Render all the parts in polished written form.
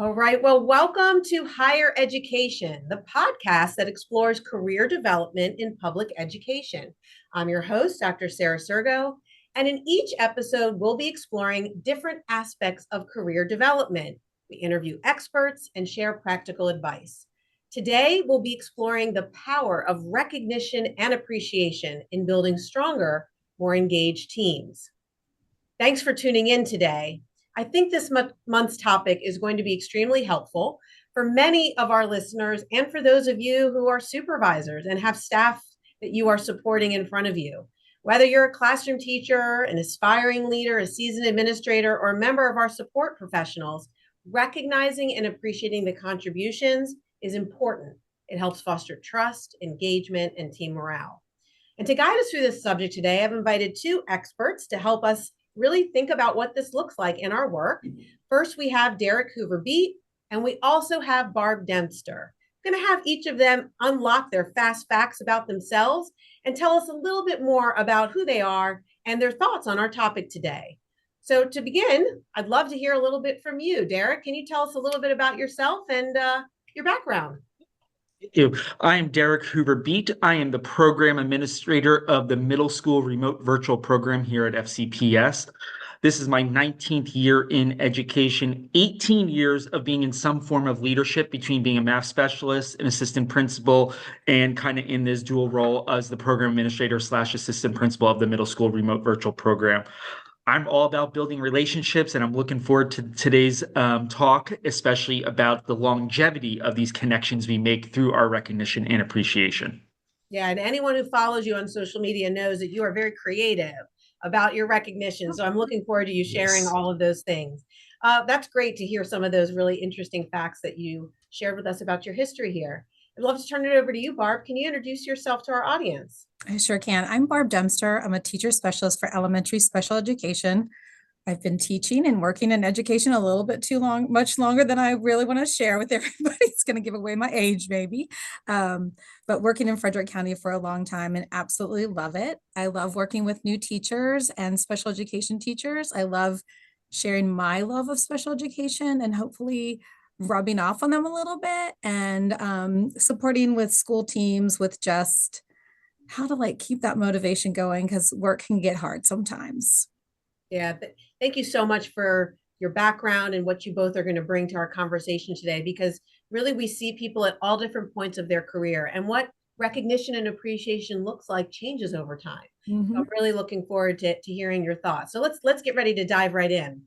All right. Well, welcome to Higher Education, the podcast that explores career development in public education. I'm your host, Dr. Sarah Sergo, and in each episode, we'll be exploring different aspects of career development. We interview experts and share practical advice. Today, we'll be exploring the power of recognition and appreciation in building stronger, more engaged teams. Thanks for tuning in today. I think this month's topic is going to be extremely helpful for many of our listeners and for those of you who are supervisors and have staff that you are supporting in front of you. Whether you're a classroom teacher, an aspiring leader, a seasoned administrator, or a member of our support professionals, recognizing and appreciating the contributions is important. It helps foster trust, engagement, and team morale. And to guide us through this subject today, I've invited two experts to help us really think about what this looks like in our work. First, we have Derek Hoover Beat, and we also have Barb Dempster. I'm going to have each of them unlock their fast facts about themselves and tell us a little bit more about who they are and their thoughts on our topic today. So to begin, I'd love to hear a little bit from you. Derek, can you tell us a little bit about yourself and your background? Thank you. I am Derek Hoover Beat. I am the program administrator of the middle school remote virtual program here at FCPS. This is my 19th year in education, 18 years of being in some form of leadership between being a math specialist, an assistant principal, and kind of in this dual role as the program administrator / assistant principal of the middle school remote virtual program. I'm all about building relationships, and I'm looking forward to today's talk, especially about the longevity of these connections we make through our recognition and appreciation. Yeah, and anyone who follows you on social media knows that you are very creative about your recognition. So I'm looking forward to you sharing all of those things. That's great to hear some of those really interesting facts that you shared with us about your history here. I'd love to turn it over to you, Barb. Can you introduce yourself to our audience? I sure can. I'm Barb Dempster. I'm a teacher specialist for elementary special education. I've been teaching and working in education a little bit too long, much longer than I really want to share with everybody. It's going to give away my age, maybe. But working in Frederick County for a long time and absolutely love it. I love working with new teachers and special education teachers. I love sharing my love of special education and hopefully rubbing off on them a little bit and supporting with school teams with just how to keep that motivation going because work can get hard sometimes. Yeah, thank you so much for your background and what you both are going to bring to our conversation today, because really we see people at all different points of their career, and what recognition and appreciation looks like changes over time. Mm-hmm. So I'm really looking forward to hearing your thoughts. So let's get ready to dive right in.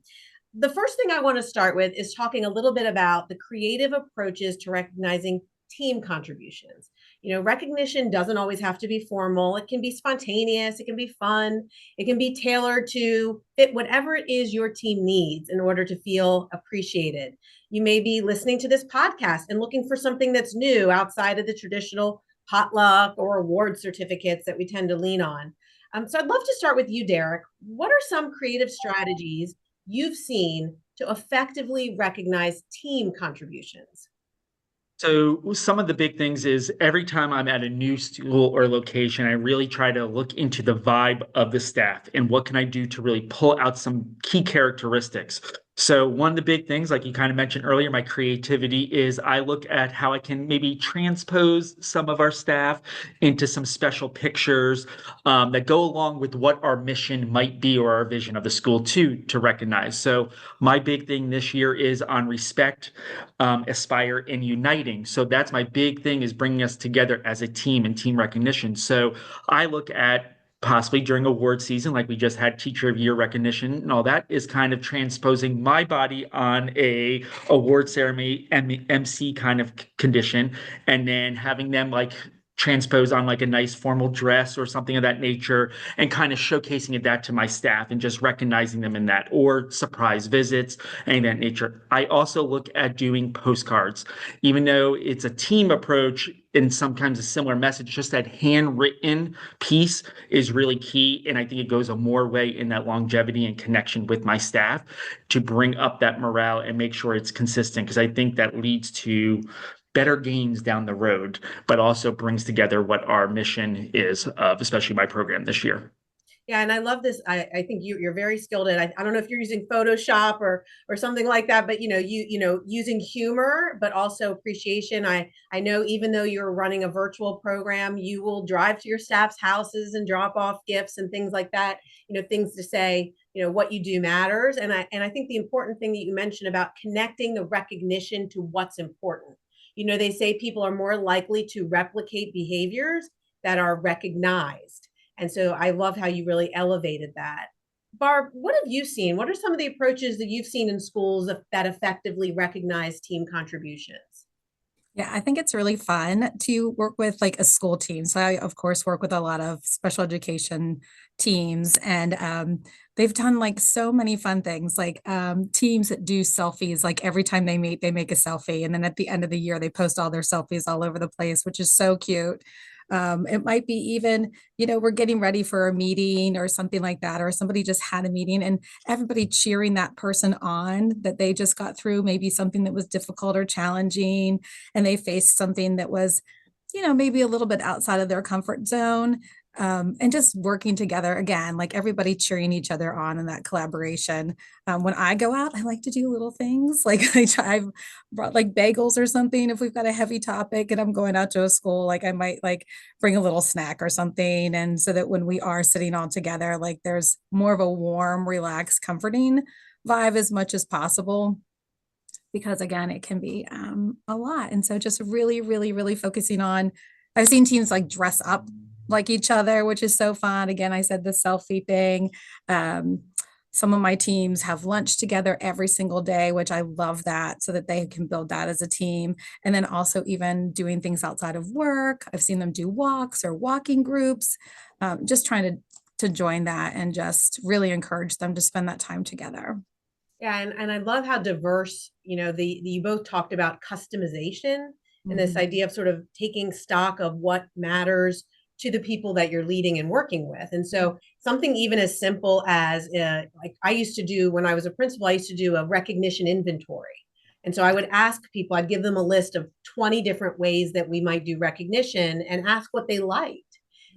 The first thing I want to start with is talking a little bit about the creative approaches to recognizing team contributions. You know, recognition doesn't always have to be formal. It can be spontaneous. It can be fun. It can be tailored to fit whatever it is your team needs in order to feel appreciated. You may be listening to this podcast and looking for something that's new outside of the traditional potluck or award certificates that we tend to lean on. So I'd love to start with you, Derek. What are some creative strategies you've seen to effectively recognize team contributions? So some of the big things is every time I'm at a new school or location, I really try to look into the vibe of the staff and what can I do to really pull out some key characteristics. So one of the big things, like you kind of mentioned earlier, my creativity is I look at how I can maybe transpose some of our staff into some special pictures that go along with what our mission might be or our vision of the school to recognize. So my big thing this year is on respect, aspire, and uniting. So that's my big thing, is bringing us together as a team and team recognition. So I look at possibly during award season, like we just had Teacher of Year recognition and all that, is kind of transposing my body on a award ceremony MC kind of condition, and then having them transpose on a nice formal dress or something of that nature, and kind of showcasing that to my staff and just recognizing them in that, or surprise visits and that nature. I also look at doing postcards, even though it's a team approach and sometimes a similar message, just that handwritten piece is really key. And I think it goes a more way in that longevity and connection with my staff to bring up that morale and make sure it's consistent, because I think that leads to better gains down the road, but also brings together what our mission is of especially my program this year. Yeah, and I love this. I think you're very skilled at. I don't know if you're using Photoshop or something like that, but using humor, but also appreciation. I know even though you're running a virtual program, you will drive to your staff's houses and drop off gifts and things like that. Things to say. What you do matters, and I think the important thing that you mentioned about connecting the recognition to what's important. They say people are more likely to replicate behaviors that are recognized. And so I love how you really elevated that. Barb, what have you seen? What are some of the approaches that you've seen in schools that effectively recognize team contributions? Yeah, I think it's really fun to work with like a school team. So I, of course, work with a lot of special education teams, and they've done like so many fun things, like teams that do selfies. Like every time they meet, they make a selfie, and then at the end of the year, they post all their selfies all over the place, which is so cute. It might be even, we're getting ready for a meeting or something like that, or somebody just had a meeting and everybody cheering that person on that they just got through maybe something that was difficult or challenging, and they faced something that was, maybe a little bit outside of their comfort zone. And just working together again, like everybody cheering each other on in that collaboration. When I go out, I like to do little things like I've brought like bagels or something. If we've got a heavy topic and I'm going out to a school, like I might like bring a little snack or something. And so that when we are sitting all together, like there's more of a warm, relaxed, comforting vibe as much as possible, because again, it can be a lot. And so just really, really, really focusing on, I've seen teams like dress up like each other, which is so fun. Again, I said the selfie thing. Um, some of my teams have lunch together every single day, which I love that, so that they can build that as a team. And then also even doing things outside of work. I've seen them do walks or walking groups, just trying to join that and just really encourage them to spend that time together. Yeah, and I love how diverse, you both talked about customization and this Mhm. idea of sort of taking stock of what matters to the people that you're leading and working with. And so something even as simple as like I used to do when I was a principal, I used to do a recognition inventory. And so I would ask people, I'd give them a list of 20 different ways that we might do recognition and ask what they liked.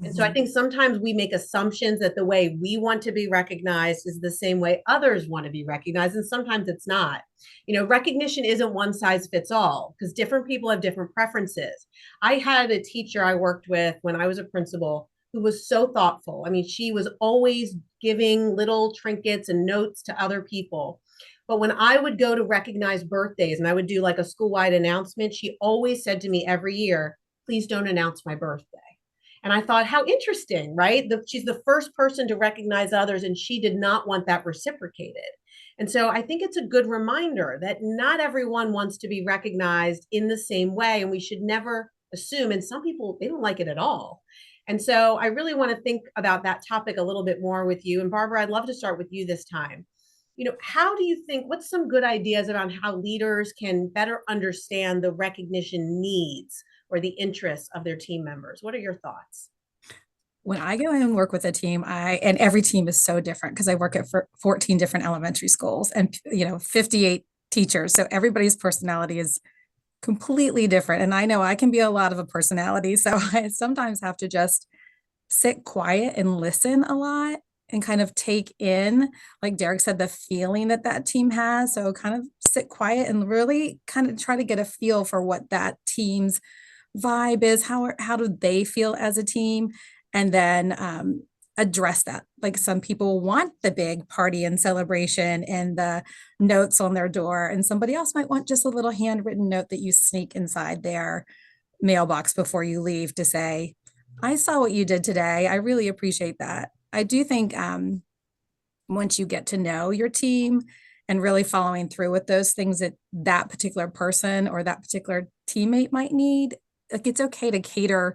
And so I Mhm. think sometimes we make assumptions that the way we want to be recognized is the same way others want to be recognized. And sometimes it's not. Recognition isn't one size fits all because different people have different preferences. I had a teacher I worked with when I was a principal who was so thoughtful. I mean, she was always giving little trinkets and notes to other people. But when I would go to recognize birthdays and I would do like a school-wide announcement, she always said to me every year, please don't announce my birthday. And I thought, how interesting, right? She's the first person to recognize others, and she did not want that reciprocated. And so I think it's a good reminder that not everyone wants to be recognized in the same way, and we should never assume. And some people, they don't like it at all. And so I really want to think about that topic a little bit more with you. And Barbara, I'd love to start with you this time. How do you think, what's some good ideas around how leaders can better understand the recognition needs or the interests of their team members? What are your thoughts? When I go in and work with a team, and every team is so different because I work at 14 different elementary schools and 58 teachers. So everybody's personality is completely different. And I know I can be a lot of a personality. So I sometimes have to just sit quiet and listen a lot and kind of take in, like Derek said, the feeling that that team has. So kind of sit quiet and really kind of try to get a feel for what that team's vibe is. How do they feel as a team? And then address that. Like some people want the big party and celebration and the notes on their door, and somebody else might want just a little handwritten note that you sneak inside their mailbox before you leave to say, I saw what you did today. I really appreciate that. I do think once you get to know your team and really following through with those things that that particular person or that particular teammate might need, like it's okay to cater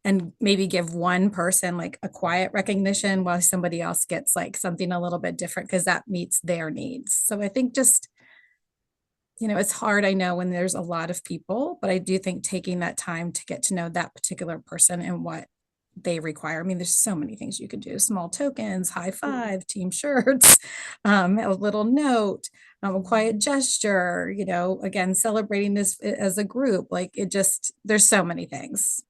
and maybe give one person like a quiet recognition while somebody else gets like something a little bit different because that meets their needs. So I think just, it's hard, I know, when there's a lot of people, but I do think taking that time to get to know that particular person and what they require. I mean, there's so many things you could do: small tokens, high five, team shirts, a little note, a quiet gesture, again, celebrating this as a group. Like it just, there's so many things.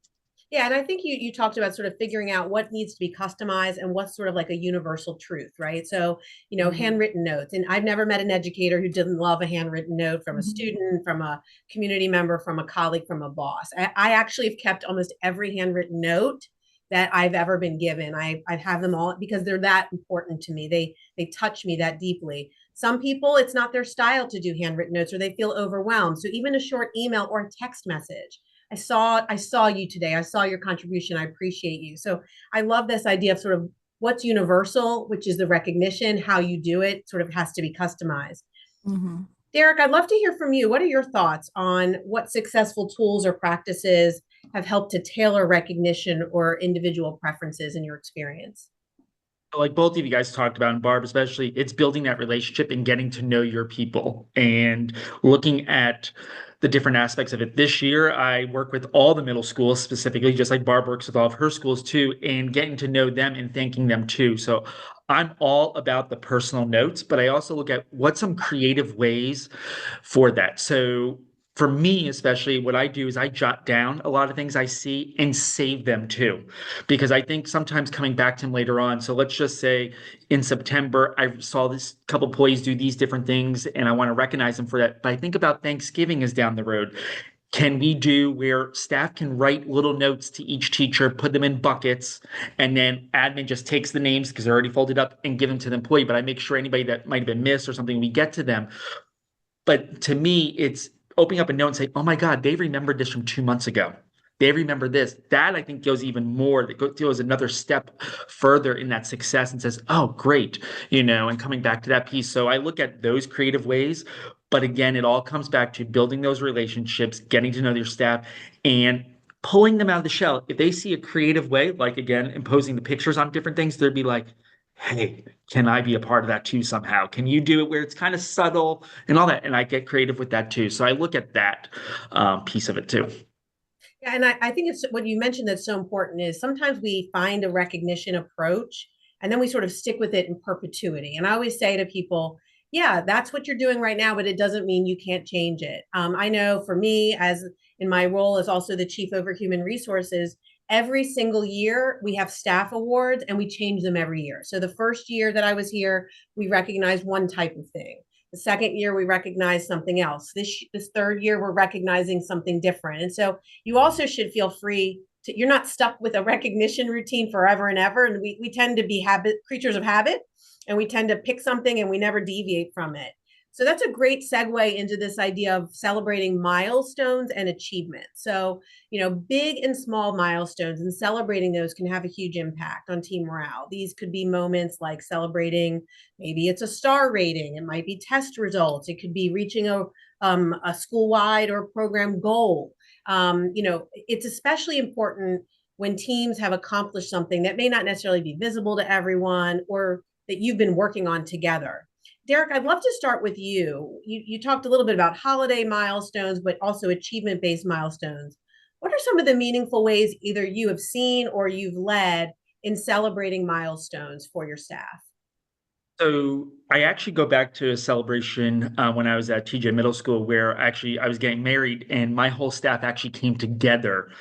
Yeah, and I think you talked about sort of figuring out what needs to be customized and what's sort of like a universal truth, right? So, Mhm. handwritten notes. And I've never met an educator who didn't love a handwritten note from a Mhm. student, from a community member, from a colleague, from a boss. I actually have kept almost every handwritten note that I've ever been given. I have them all because they're that important to me. They touch me that deeply. Some people, it's not their style to do handwritten notes or they feel overwhelmed. So even a short email or a text message. I saw you today. I saw your contribution. I appreciate you. So I love this idea of sort of what's universal, which is the recognition. How you do it sort of has to be customized. Mhm. Derek, I'd love to hear from you. What are your thoughts on what successful tools or practices have helped to tailor recognition or individual preferences in your experience? Like both of you guys talked about, and Barb especially, it's building that relationship and getting to know your people and looking at the different aspects of it. This year, I work with all the middle schools specifically, just like Barb works with all of her schools too, and getting to know them and thanking them too. So I'm all about the personal notes, but I also look at what's some creative ways for that. So for me, especially, what I do is I jot down a lot of things I see and save them too, because I think sometimes coming back to them later on. So let's just say in September, I saw this couple employees do these different things and I want to recognize them for that. But I think about Thanksgiving is down the road. Can we do where staff can write little notes to each teacher, put them in buckets, and then admin just takes the names because they're already folded up and give them to the employee? But I make sure anybody that might have been missed or something, we get to them. But to me, it's opening up a note and say, oh my God, they remembered this from 2 months ago. They remember this. That I think goes even more, that goes another step further in that success and says, oh, great, and coming back to that piece. So I look at those creative ways. But again, it all comes back to building those relationships, getting to know your staff, and pulling them out of the shell. If they see a creative way, like again, imposing the pictures on different things, they'd be like, hey, can I be a part of that too somehow? Can you do it where it's kind of subtle and all that? And I get creative with that too. So I look at that piece of it too. Yeah, and I think it's what you mentioned that's so important is sometimes we find a recognition approach and then we sort of stick with it in perpetuity. And I always say to people, yeah, that's what you're doing right now, but it doesn't mean you can't change it. I know for me, as in my role as also the chief over human resources, every single year we have staff awards and we change them every year. So the first year that I was here, we recognized one type of thing. The second year we recognized something else. This third year we're recognizing something different. And so you also should feel free to, you're not stuck with a recognition routine forever and ever. And we tend to be creatures of habit, and we tend to pick something and we never deviate from it. So that's a great segue into this idea of celebrating milestones and achievement. So, big and small milestones and celebrating those can have a huge impact on team morale. These could be moments like celebrating, maybe it's a star rating, it might be test results, it could be reaching a school-wide or program goal. It's especially important when teams have accomplished something that may not necessarily be visible to everyone or that you've been working on together. Derek, I'd love to start with you. You talked a little bit about holiday milestones, but also achievement-based milestones. What are some of the meaningful ways either you have seen or you've led in celebrating milestones for your staff? So I actually go back to a celebration when I was at TJ Middle School where actually I was getting married and my whole staff actually came together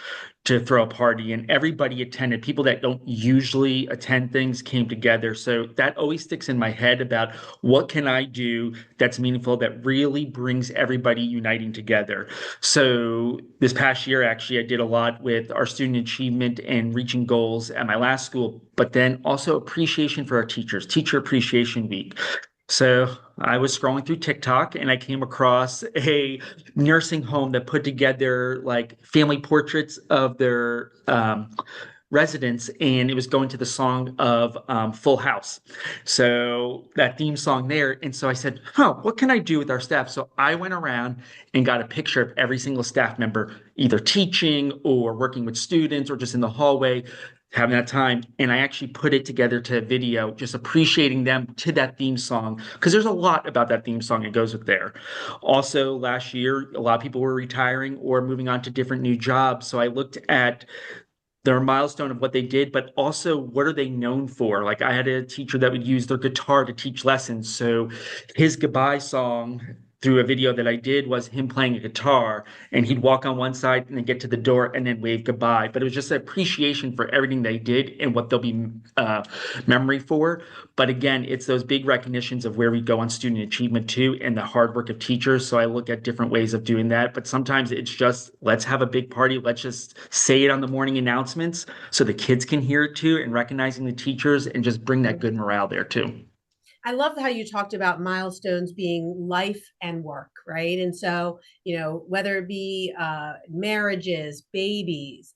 to throw a party and everybody attended. People that don't usually attend things came together. So that always sticks in my head about what can I do that's meaningful that really brings everybody uniting together. So this past year, actually, I did a lot with our student achievement and reaching goals at my last school, but then also appreciation for our teachers, Teacher Appreciation Week. So I was scrolling through TikTok and I came across a nursing home that put together like family portraits of their residents, and it was going to the song of Full House. So that theme song there. And so I said, huh, what can I do with our staff? So I went around and got a picture of every single staff member, either teaching or working with students or just in the hallway having that time, and I actually put it together to a video just appreciating them to that theme song because there's a lot about that theme song that goes with there. Also last year a lot of people were retiring or moving on to different new jobs, so I looked at their milestone of what they did, but also what are they known for. Like I had a teacher that would use their guitar to teach lessons, so his goodbye song through a video that I did was him playing a guitar, and he'd walk on one side and then get to the door and then wave goodbye. But it was just an appreciation for everything they did and what they'll be memory for. But again, it's those big recognitions of where we go on student achievement too, and the hard work of teachers. So I look at different ways of doing that. But sometimes it's just, let's have a big party. Let's just say it on the morning announcements so the kids can hear it too, and recognizing the teachers and just bring that good morale there too. I love how you talked about milestones being life and work, right? And so, whether it be marriages, babies,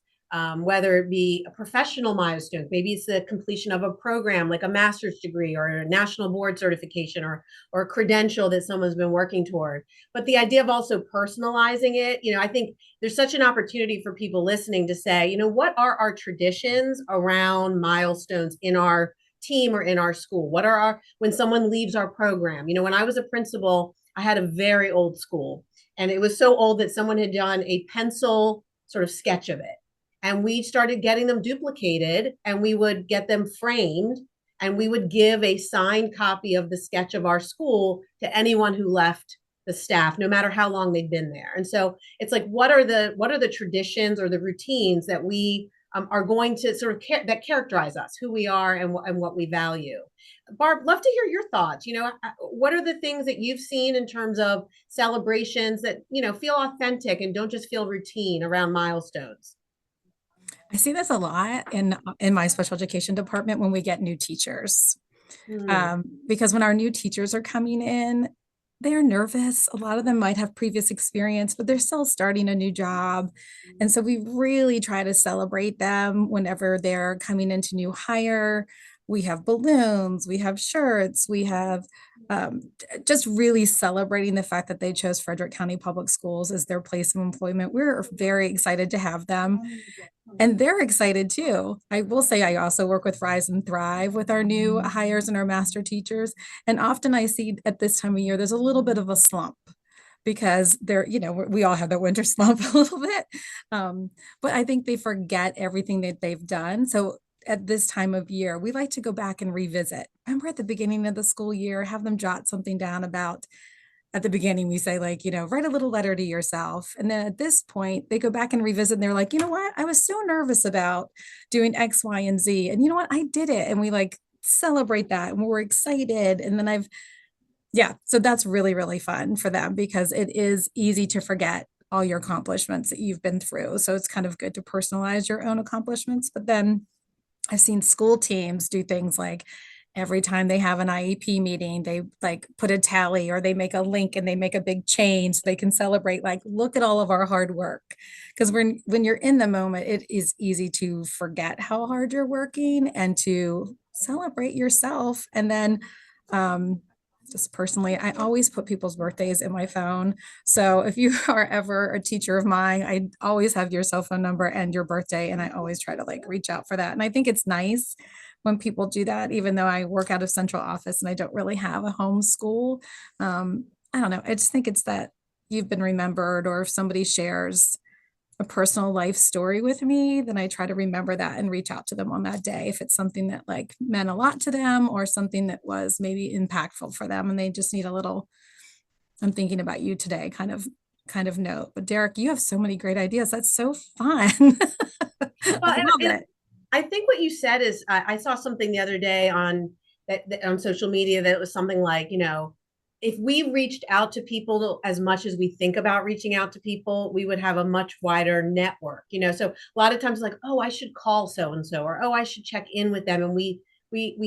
whether it be a professional milestone, maybe it's the completion of a program like a master's degree or a national board certification or a credential that someone's been working toward. But the idea of also personalizing it, I think there's such an opportunity for people listening to say, what are our traditions around milestones in our team or in our school? What are when someone leaves our program? When I was a principal, I had a very old school, and it was so old that someone had done a pencil sort of sketch of it. And we started getting them duplicated, and we would get them framed, and we would give a signed copy of the sketch of our school to anyone who left the staff, no matter how long they'd been there. And so it's like, what are the traditions or the routines that we are going to sort of that characterize us, who we are, and what we value. Barb, love to hear your thoughts. What are the things that you've seen in terms of celebrations that feel authentic and don't just feel routine around milestones? I see this a lot in my special education department when we get new teachers. Because when our new teachers are coming in, they're nervous. A lot of them might have previous experience, but they're still starting a new job. And so we really try to celebrate them whenever they're coming into new hire. We have balloons, we have shirts, we have just really celebrating the fact that they chose Frederick County Public Schools as their place of employment. We're very excited to have them. And they're excited too. I will say I also work with Rise and Thrive with our new hires and our master teachers. And often I see at this time of year, there's a little bit of a slump because we all have that winter slump a little bit. But I think they forget everything that they've done. So at this time of year, we like to go back and revisit. Remember at the beginning of the school year, have them jot something down about. At the beginning, we say write a little letter to yourself. And then at this point, they go back and revisit and they're like, you know what? I was so nervous about doing X, Y, and Z. And you know what? I did it. And we celebrate that and we're excited. And then so that's really, really fun for them because it is easy to forget all your accomplishments that you've been through. So it's kind of good to personalize your own accomplishments. But then I've seen school teams do things like every time they have an IEP meeting, they put a tally or they make a link and they make a big change so they can celebrate, look at all of our hard work. Because when you're in the moment, it is easy to forget how hard you're working and to celebrate yourself. And then just personally, I always put people's birthdays in my phone. So if you are ever a teacher of mine, I always have your cell phone number and your birthday. And I always try to reach out for that. And I think it's nice when people do that, even though I work out of central office and I don't really have a home school. I don't know. I just think it's that you've been remembered, or if somebody shares a personal life story with me, then I try to remember that and reach out to them on that day. If it's something that meant a lot to them or something that was maybe impactful for them and they just need a little, I'm thinking about you today kind of note. But Derek, you have so many great ideas. That's so fun. I love it. I think what you said is, I saw something the other day on social media that was something like, if we reached out to people as much as we think about reaching out to people, we would have a much wider network, So a lot of times oh, I should call so-and-so, or, oh, I should check in with them. And we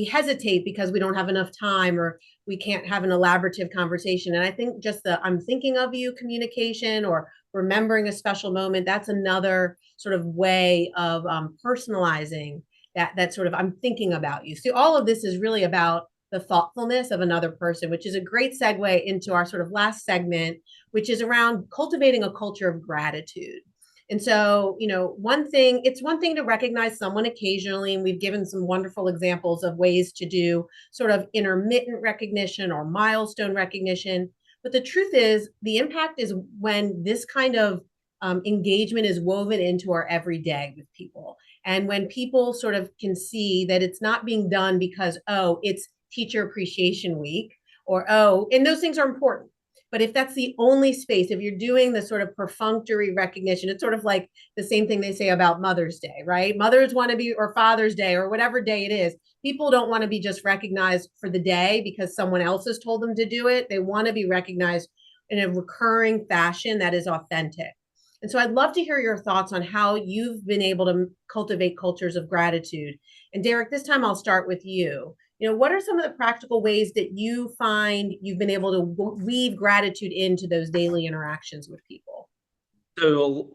hesitate because we don't have enough time, or we can't have an elaborative conversation. And I think just I'm thinking of you communication, or remembering a special moment, that's another sort of way of personalizing that sort of, I'm thinking about you. So all of this is really about the thoughtfulness of another person, which is a great segue into our sort of last segment, which is around cultivating a culture of gratitude. And so, it's one thing to recognize someone occasionally, and we've given some wonderful examples of ways to do sort of intermittent recognition or milestone recognition. But the truth is, the impact is when this kind of engagement is woven into our everyday with people. And when people sort of can see that it's not being done because, oh, it's Teacher Appreciation Week, or, oh, and those things are important. But if that's the only space, if you're doing the sort of perfunctory recognition, it's sort of like the same thing they say about Mother's Day, right? Mothers want to be, or Father's Day, or whatever day it is. People don't want to be just recognized for the day because someone else has told them to do it. They want to be recognized in a recurring fashion that is authentic. And so I'd love to hear your thoughts on how you've been able to cultivate cultures of gratitude. And Derek, this time I'll start with you. What are some of the practical ways that you find you've been able to weave gratitude into those daily interactions with people? So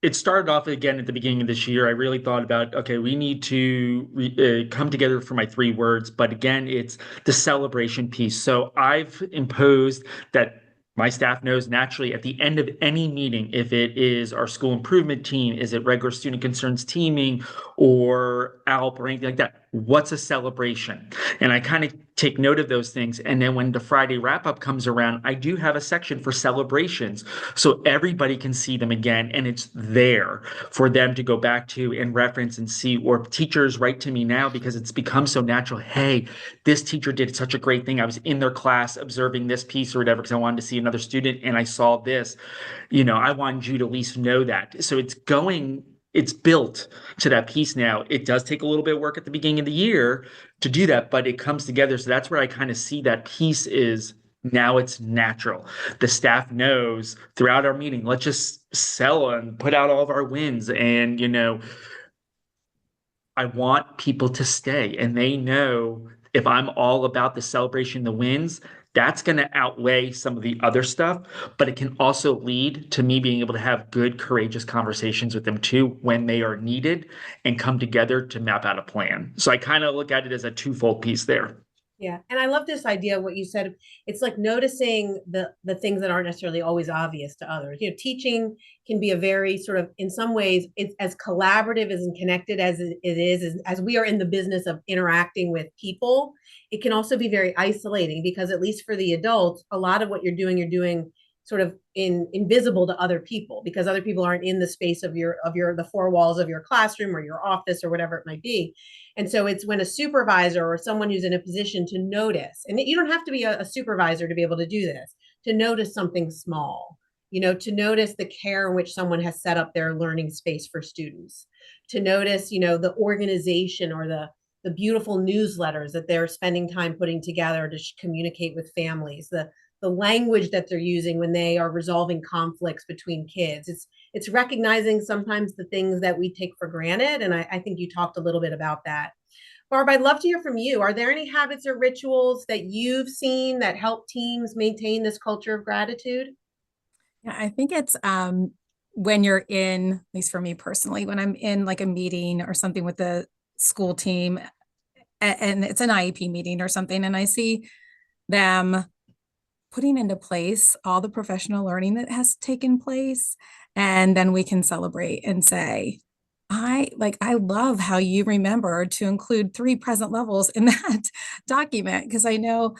it started off again at the beginning of this year. I really thought about, okay, we need to come together for my 3 words. But again, it's the celebration piece. So I've imposed that my staff knows naturally at the end of any meeting, if it is our school improvement team, is it regular student concerns teaming or ALP or anything like that, what's a celebration? And I kind of take note of those things. And then when the Friday wrap up comes around, I do have a section for celebrations. So everybody can see them again. And it's there for them to go back to and reference and see, or teachers write to me now because it's become so natural. Hey, this teacher did such a great thing. I was in their class observing this piece or whatever, because I wanted to see another student and I saw this. I wanted you to at least know that. So it's built to that piece now. It does take a little bit of work at the beginning of the year to do that, but it comes together. So that's where I kind of see that piece is now it's natural. The staff knows throughout our meeting, let's just sell and put out all of our wins. And, I want people to stay, and they know if I'm all about the celebration, the wins, that's going to outweigh some of the other stuff, but it can also lead to me being able to have good, courageous conversations with them too when they are needed and come together to map out a plan. So I kind of look at it as a twofold piece there. Yeah. And I love this idea of what you said. It's like noticing the things that aren't necessarily always obvious to others. Teaching can be a very sort of, in some ways, it's as collaborative and connected as it is, as we are in the business of interacting with people. It can also be very isolating because, at least for the adults, a lot of what you're doing sort of invisible to other people because other people aren't in the space of the 4 walls of your classroom or your office or whatever it might be. And so it's when a supervisor or someone who's in a position to notice, and you don't have to be a supervisor to be able to do this, to notice something small, to notice the care in which someone has set up their learning space for students, to notice, the organization or the beautiful newsletters that they're spending time putting together to communicate with families, the language that they're using when they are resolving conflicts between kids. It's recognizing sometimes the things that we take for granted. And I think you talked a little bit about that. Barb, I'd love to hear from you. Are there any habits or rituals that you've seen that help teams maintain this culture of gratitude? Yeah, I think it's when you're in, at least for me personally, when I'm in like a meeting or something with the school team and it's an IEP meeting or something, and I see them putting into place all the professional learning that has taken place. And then we can celebrate and say, I love how you remember to include 3 present levels in that document, because I know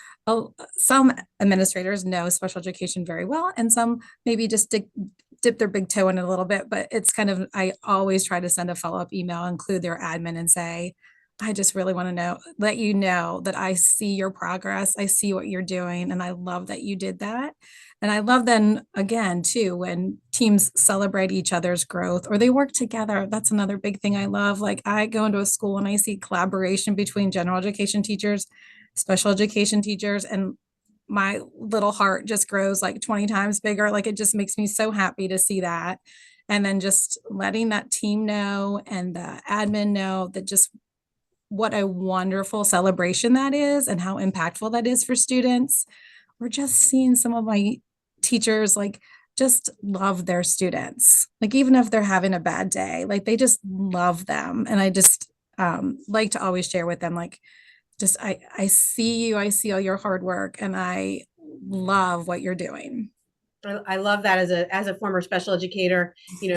some administrators know special education very well, and some maybe just dip their big toe in it a little bit. But it's kind of, I always try to send a follow-up email, include their admin, and say, I just really want to let you know that I see your progress. I see what you're doing. And I love that you did that. And I love then again, too, when teams celebrate each other's growth or they work together. That's another big thing I love. Like I go into a school and I see collaboration between general education teachers, special education teachers, and my little heart just grows like 20 times bigger. Like it just makes me so happy to see that. And then just letting that team know and the admin know that just what a wonderful celebration that is and how impactful that is for students. We're just seeing some of my teachers like just love their students. Like even if they're having a bad day, like they just love them. And I just like to always share with them, like, just I see you, I see all your hard work, and I love what you're doing. I love that as a former special educator,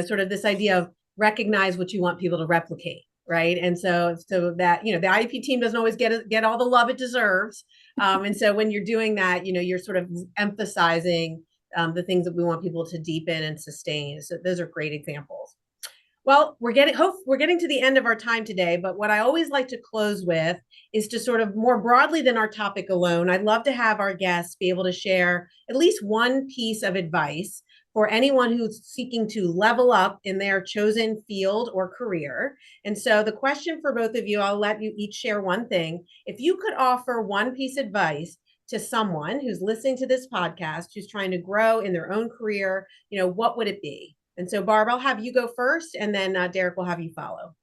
sort of this idea of recognize what you want people to replicate. Right. And so that, the IEP team doesn't always get all the love it deserves. And so when you're doing that, you're sort of emphasizing the things that we want people to deepen and sustain. So those are great examples. Well, we're getting to the end of our time today, but what I always like to close with is to sort of more broadly than our topic alone. I'd love to have our guests be able to share at least one piece of advice for anyone who's seeking to level up in their chosen field or career. And so the question for both of you, I'll let you each share one thing. If you could offer one piece of advice to someone who's listening to this podcast, who's trying to grow in their own career, what would it be? And so, Barb, I'll have you go first, and then Derek will have you follow.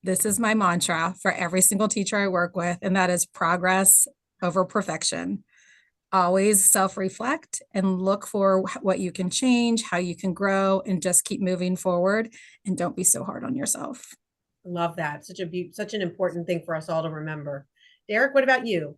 This is my mantra for every single teacher I work with, and that is progress over perfection. Always self-reflect and look for what you can change, how you can grow, and just keep moving forward, and don't be so hard on yourself. Love that. Such an important thing for us all to remember. Derek, what about you?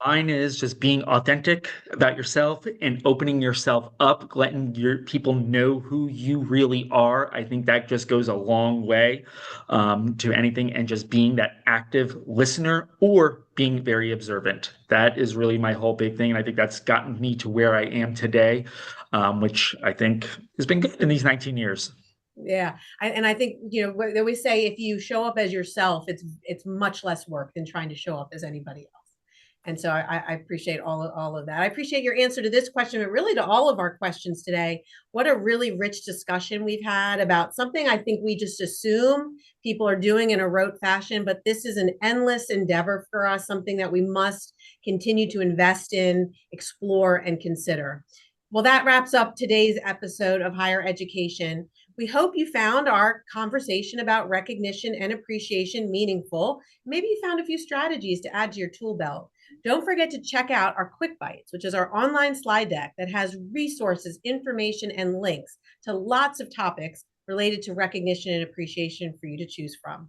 Mine is just being authentic about yourself and opening yourself up, letting your people know who you really are. I think that just goes a long way to anything, and just being that active listener or being very observant. That is really my whole big thing. And I think that's gotten me to where I am today, which I think has been good in these 19 years. Yeah. And I think, what they always say, if you show up as yourself, it's much less work than trying to show up as anybody else. And so I appreciate all of that. I appreciate your answer to this question, but really to all of our questions today. What a really rich discussion we've had about something I think we just assume people are doing in a rote fashion, but this is an endless endeavor for us, something that we must continue to invest in, explore, and consider. Well, that wraps up today's episode of Higher Education. We hope you found our conversation about recognition and appreciation meaningful. Maybe you found a few strategies to add to your tool belt. Don't forget to check out our Quick Bites, which is our online slide deck that has resources, information, and links to lots of topics related to recognition and appreciation for you to choose from.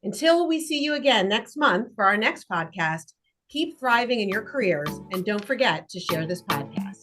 Until we see you again next month for our next podcast, keep thriving in your careers, and don't forget to share this podcast.